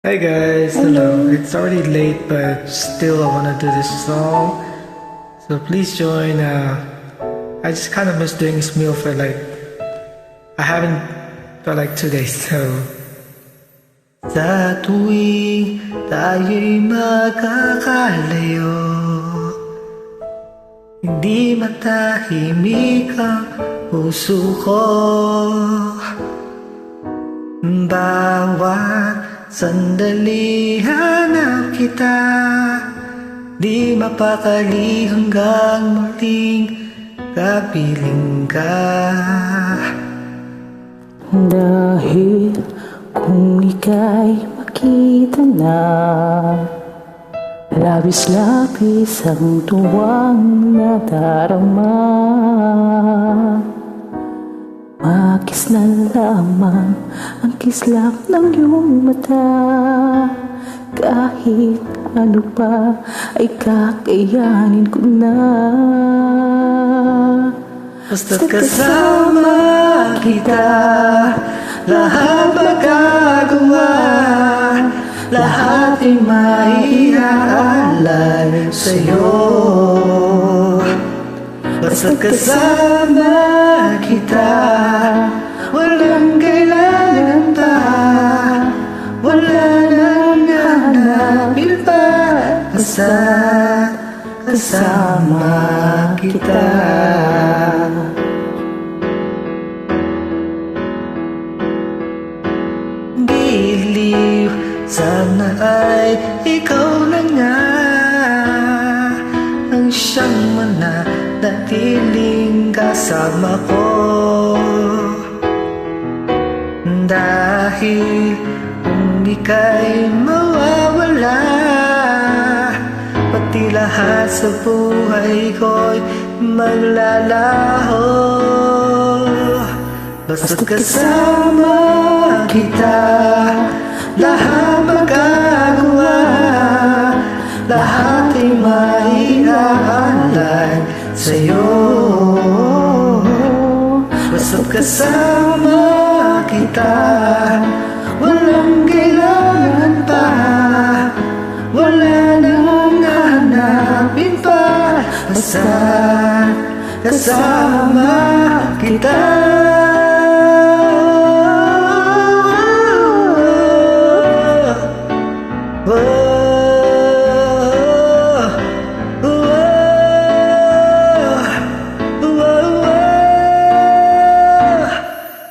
Hey guys, hello. It's already late, but still I want to do this song. So please join. I just kind of miss doing this meal for I haven't for 2 days. So sa tuwing tayo'y magkakalayo, hindi matahimik ang puso ko. Bawat sandali hanap kita, di mapakali hanggang muling kapiling ka. Dahil kung ika'y makita na, labis-labis ang tuwang nadarama. Makis na lamang ang kislap ng iyong mata. Kahit ano pa ay kakayanin ko na. Basta't kasama kita, lahat magagawa, lahat ay maiaalay sa'yo. Basta't kasama kita, walang kailangan pa, wala nang hanapin pa. Basta't kasama kita. Giliw, sana ay ikaw na nga ang siyang mananatiling kasama ko. Dahil kung ika'y mawawala, pati lahat sa buhay ko'y maglalaho. Basta't kasama kita, lahat magagawa, lahat ay maiaalay sa'yo. Basta't kasama kita, walang kailangan pa, wala nang hanapin pa. Basta't kasama kita.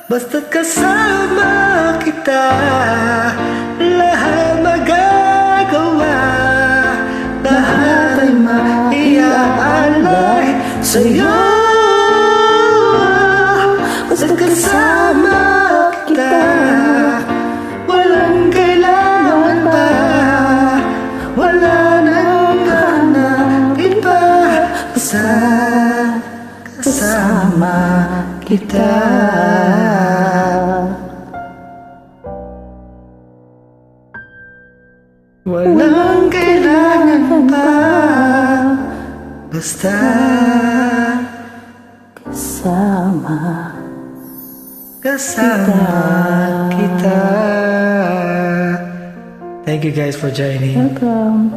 Basta't kasama kita, lahat magagawa, lahat ay maiaalay sa'yo. Basta't kasama kita, walang kailangan pa, wala nang hanapin pa. Basta't kasama kita. Walang kailangan pa, basta kasama kita. Thank you guys for joining. Welcome.